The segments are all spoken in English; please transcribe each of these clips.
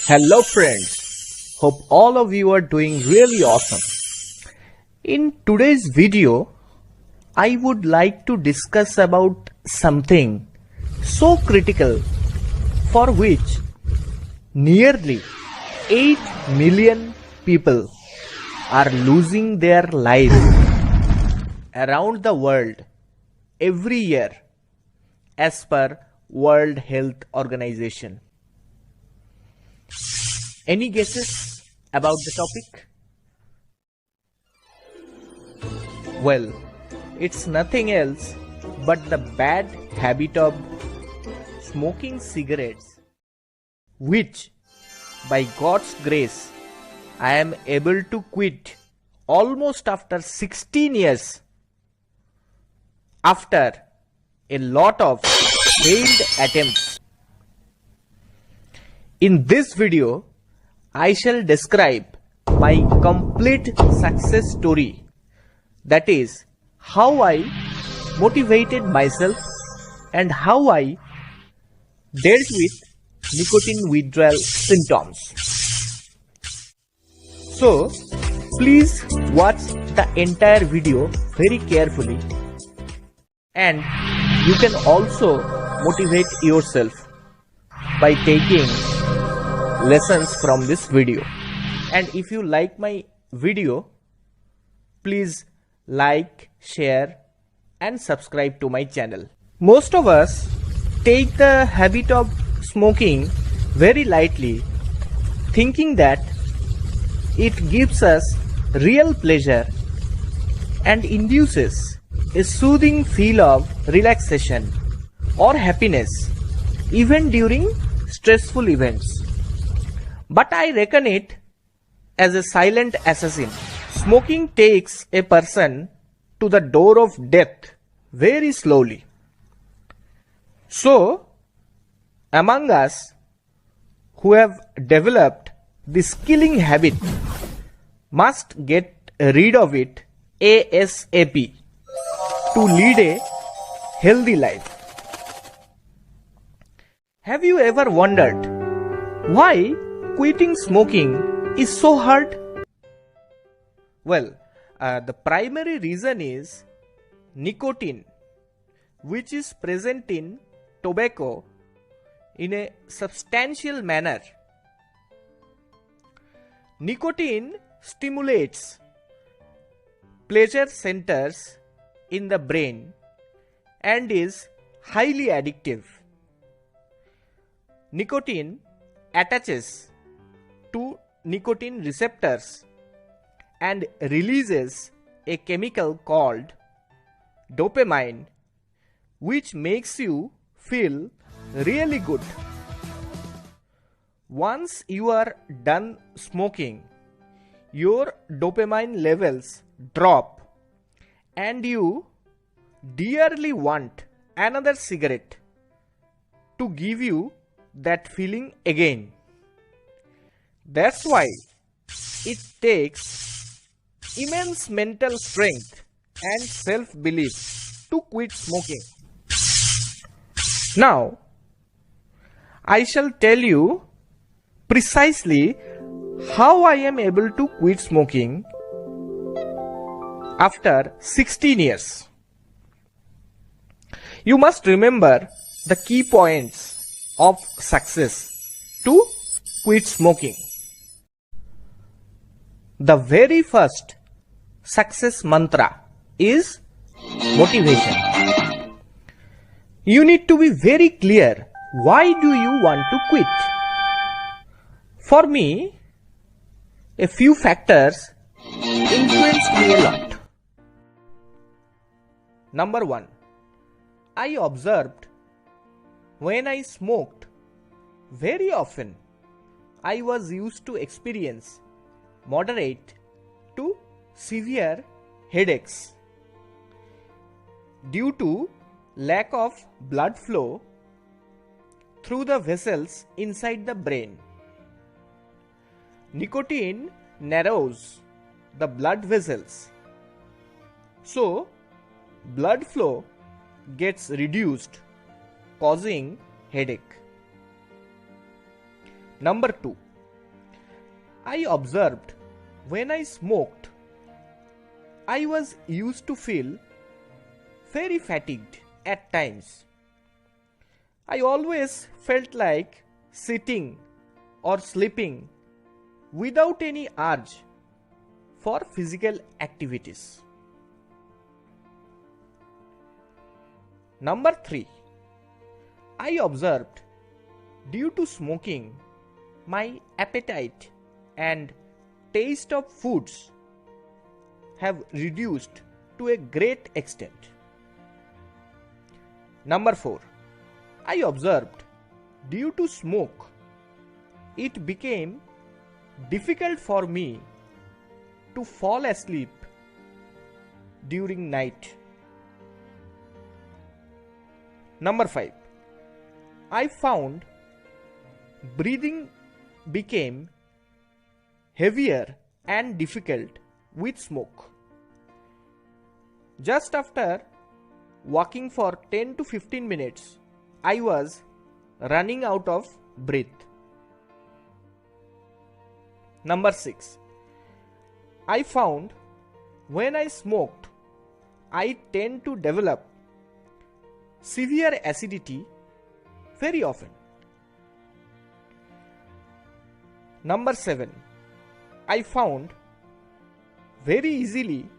Hello friends, hope all of you are doing really awesome. In today's video, I would like to discuss about something so critical for which nearly 8 million people are losing their lives around the world every year as per World Health Organization. Any guesses about the topic? Well, it's nothing else but the bad habit of smoking cigarettes, which by God's grace I am able to quit almost after 16 years after a lot of failed attempts. In this video, I shall describe my complete success story, that is, how I motivated myself and how I dealt with nicotine withdrawal symptoms. So, please watch the entire video very carefully, and you can also motivate yourself by taking lessons from this video. And if you like my video, please like, share and subscribe to my channel. Most of us take the habit of smoking very lightly, thinking that it gives us real pleasure and induces a soothing feel of relaxation or happiness even during stressful events. But I reckon it as a silent assassin. Smoking takes a person to the door of death very slowly. So, among us who have developed this killing habit must get rid of it ASAP to lead a healthy life. Have you ever wondered why quitting smoking is so hard? Well, the primary reason is nicotine, which is present in tobacco in a substantial manner. Nicotine stimulates pleasure centers in the brain and is highly addictive. Nicotine attaches to nicotine receptors and releases a chemical called dopamine, which makes you feel really good. Once you are done smoking, your dopamine levels drop and you dearly want another cigarette to give you that feeling again. That's why it takes immense mental strength and self-belief to quit smoking. Now, I shall tell you precisely how I am able to quit smoking after 16 years. You must remember the key points of success to quit smoking. The very first success mantra is motivation. You need to be very clear, why do you want to quit? For me, a few factors influenced me a lot. Number 1, I observed when I smoked, very often I was used to experience moderate to severe headaches due to lack of blood flow through the vessels inside the brain. Nicotine narrows the blood vessels, so blood flow gets reduced, causing headache. Number 2, I observed when I smoked, I was used to feel very fatigued at times. I always felt like sitting or sleeping without any urge for physical activities. Number 3. I observed due to smoking, my appetite and taste of foods have reduced to a great extent. Number 4. I observed due to smoke, it became difficult for me to fall asleep during night. Number 5. I found breathing became heavier and difficult with smoke. Just after walking for 10 to 15 minutes, I was running out of breath. Number 6. I found when I smoked, I tend to develop severe acidity very often. Number 7. I found very easily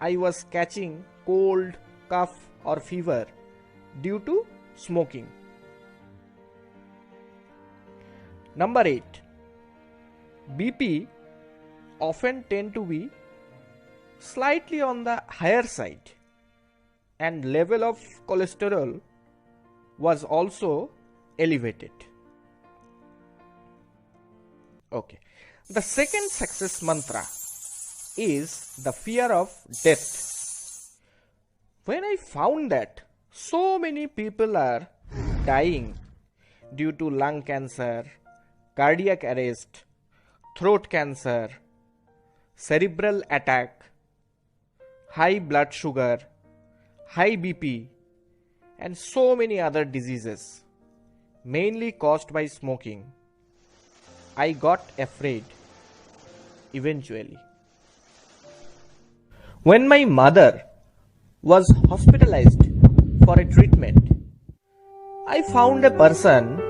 I was catching cold, cough or fever due to smoking. Number 8. BP often tend to be slightly on the higher side and level of cholesterol was also elevated. Okay. The second success mantra is the fear of death. When I found that so many people are dying due to lung cancer, cardiac arrest, throat cancer, cerebral attack, high blood sugar, high BP, and so many other diseases, mainly caused by smoking, I got afraid eventually. When my mother was hospitalized for a treatment, I found a person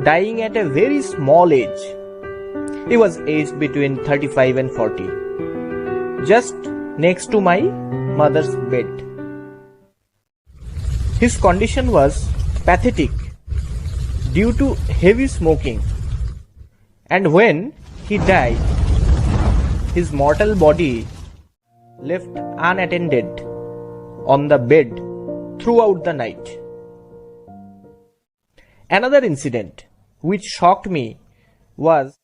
dying at a very small age. He was aged between 35 and 40, just next to my mother's bed. His condition was pathetic due to heavy smoking, and when he died, his mortal body left unattended on the bed throughout the night. Another incident which shocked me was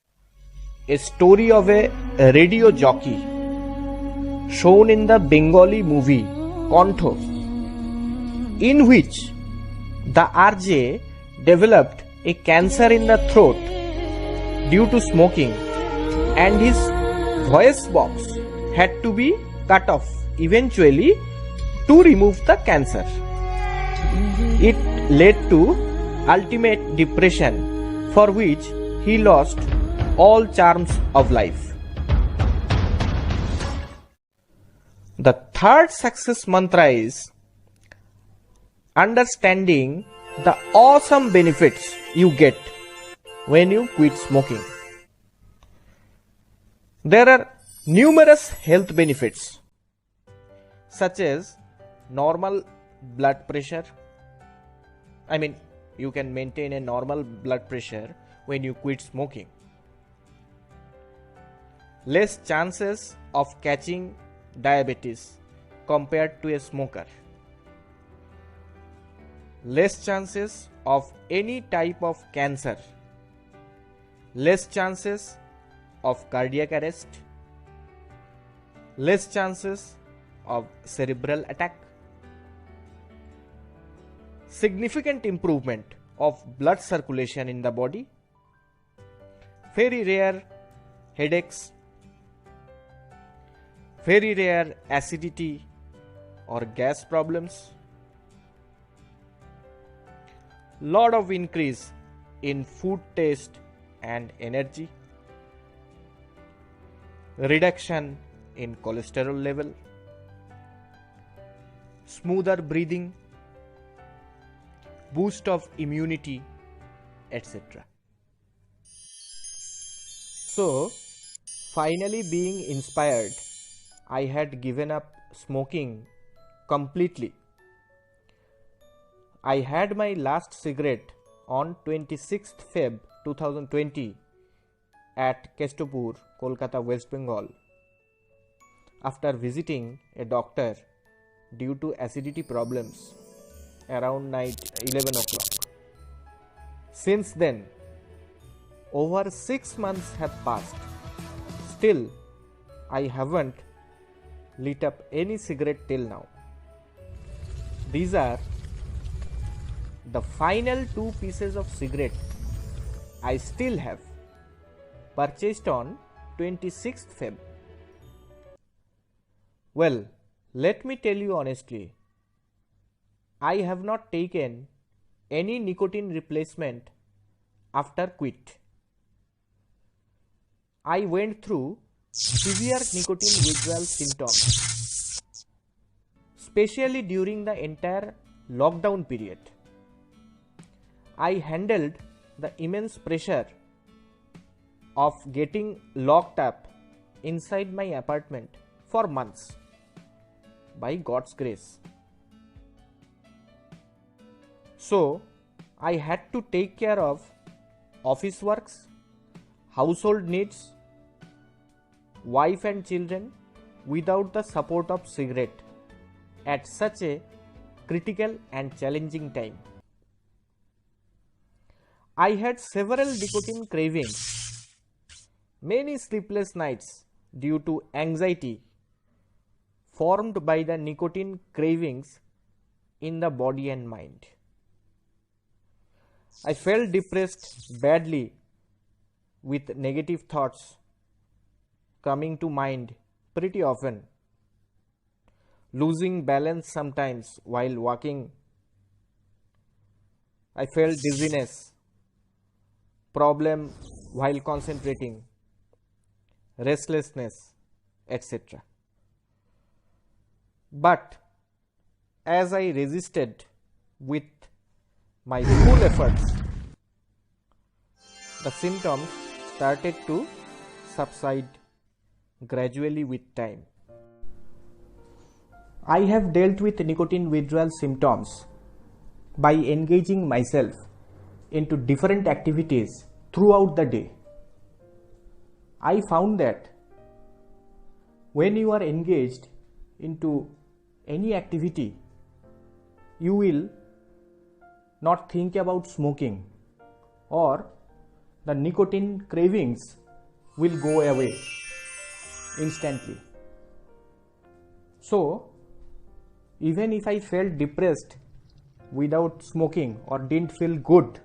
a story of a radio jockey shown in the Bengali movie Kontho, in which the RJ developed a cancer in the throat due to smoking and his voice box had to be cut off eventually to remove the cancer. It led to ultimate depression, for which he lost all charms of life. The third success mantra is understanding the awesome benefits you get when you quit smoking. There are numerous health benefits such as normal blood pressure. You can maintain a normal blood pressure when you quit smoking. Less chances of catching diabetes compared to a smoker. Less chances of any type of cancer. Less chances of cardiac arrest. Less chances of cerebral attack. Significant improvement of blood circulation in the body. Very rare headaches. Very rare acidity or gas problems. Lot of increase in food taste and energy. reduction in cholesterol level, smoother breathing, boost of immunity, etc. So, finally being inspired, I had given up smoking completely. I had my last cigarette on 26th Feb 2020 at Kestopur, Kolkata, West Bengal, after visiting a doctor due to acidity problems around night 11 o'clock. Since then, over 6 months have passed. Still, I haven't lit up any cigarette till now. These are the final 2 pieces of cigarette I still have, purchased on 26th Feb. Well, let me tell you honestly, I have not taken any nicotine replacement after quit. I went through severe nicotine withdrawal symptoms, especially during the entire lockdown period. I handled the immense pressure of getting locked up inside my apartment for months, by God's grace. So, I had to take care of office works, household needs, wife and children without the support of cigarette at such a critical and challenging time. I had several nicotine cravings, many sleepless nights due to anxiety formed by the nicotine cravings in the body and mind. I felt depressed badly with negative thoughts coming to mind pretty often, losing balance sometimes while walking. I felt dizziness, problem while concentrating, restlessness, etc. But as I resisted with my full efforts, the symptoms started to subside gradually with time. I have dealt with nicotine withdrawal symptoms by engaging myself into different activities throughout the day. I found that when you are engaged into any activity, you will not think about smoking, or the nicotine cravings will go away instantly. So, even if I felt depressed without smoking or didn't feel good,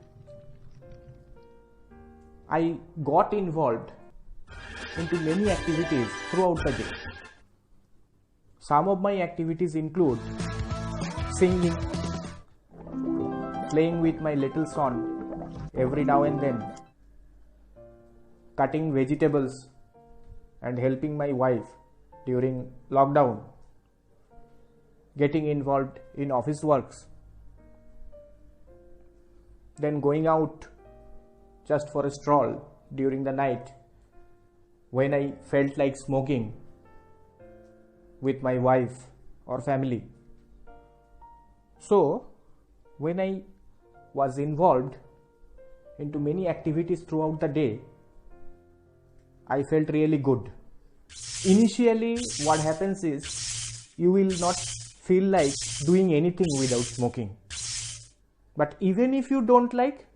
I got involved into many activities throughout the day. Some of my activities include singing, playing with my little son every now and then, cutting vegetables and helping my wife during lockdown, getting involved in office works, then going out just for a stroll during the night when I felt like smoking with my wife or family. So, when I was involved into many activities throughout the day, I felt really good. Initially, what happens is you will not feel like doing anything without smoking. But even if you don't like,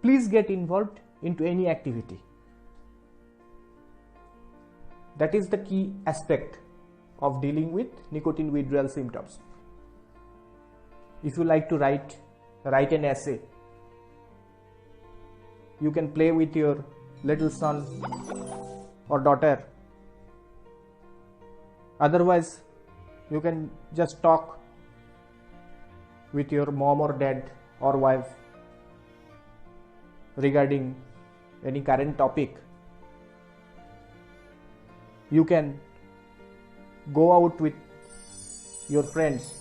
please get involved into any activity. That is the key aspect of dealing with nicotine withdrawal symptoms. If you like to write an essay, you can play with your little son or daughter. Otherwise, you can just talk with your mom or dad or wife regarding any current topic. You can go out with your friends.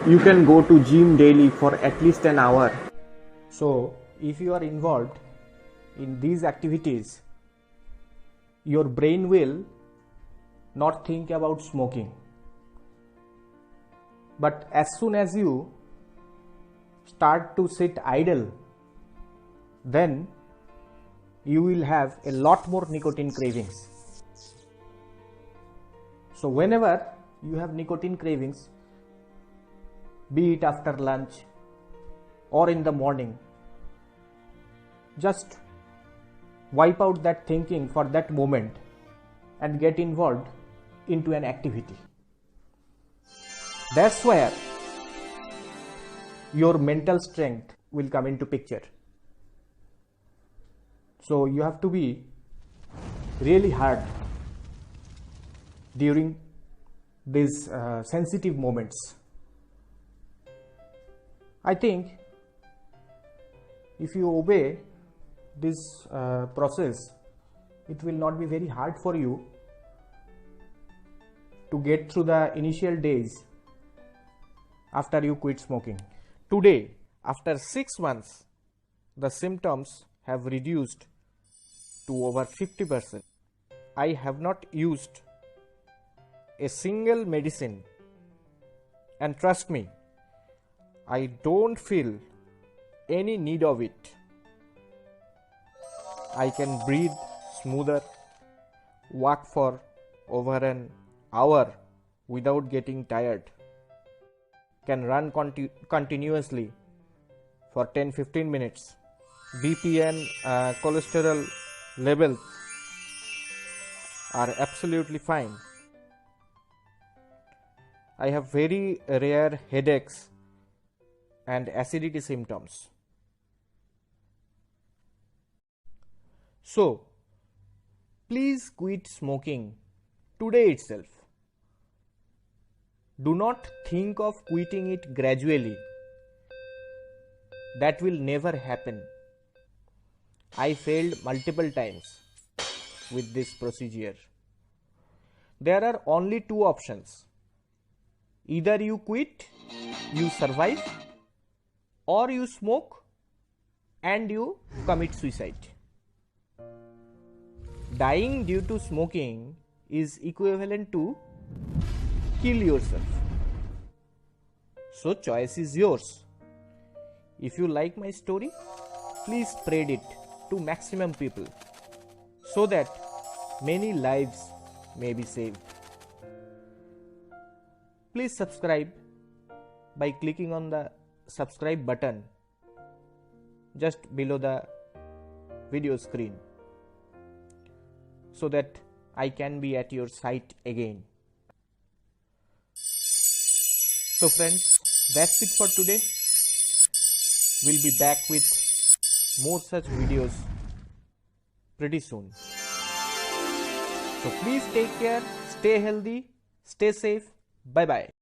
You can go to gym daily for at least an hour. So if you are involved in these activities, your brain will not think about smoking. But as soon as you start to sit idle, then you will have a lot more nicotine cravings. So whenever you have nicotine cravings, be it after lunch or in the morning, just wipe out that thinking for that moment and get involved into an activity. That's where your mental strength will come into picture. So you have to be really hard during these sensitive moments. I think if you obey this process, it will not be very hard for you to get through the initial days after you quit smoking. Today, after 6 months, the symptoms have reduced to over 50%. I have not used a single medicine, and trust me, I don't feel any need of it. I can breathe smoother, walk for over an hour without getting tired, can run continuously for 10-15 minutes. BP and cholesterol levels are absolutely fine. I have very rare headaches and acidity symptoms. So, please quit smoking today itself. Do not think of quitting it gradually. That will never happen. I failed multiple times with this procedure. There are only two options. Either you quit, you survive, or you smoke and you commit suicide. Dying due to smoking is equivalent to kill yourself. So choice is yours. If you like my story, please spread it to maximum people so that many lives may be saved. Please subscribe by clicking on the subscribe button just below the video screen so that I can be at your side again. So friends, that's it for today. We'll be back with more such videos pretty soon. So please take care, stay healthy, stay safe. Bye bye.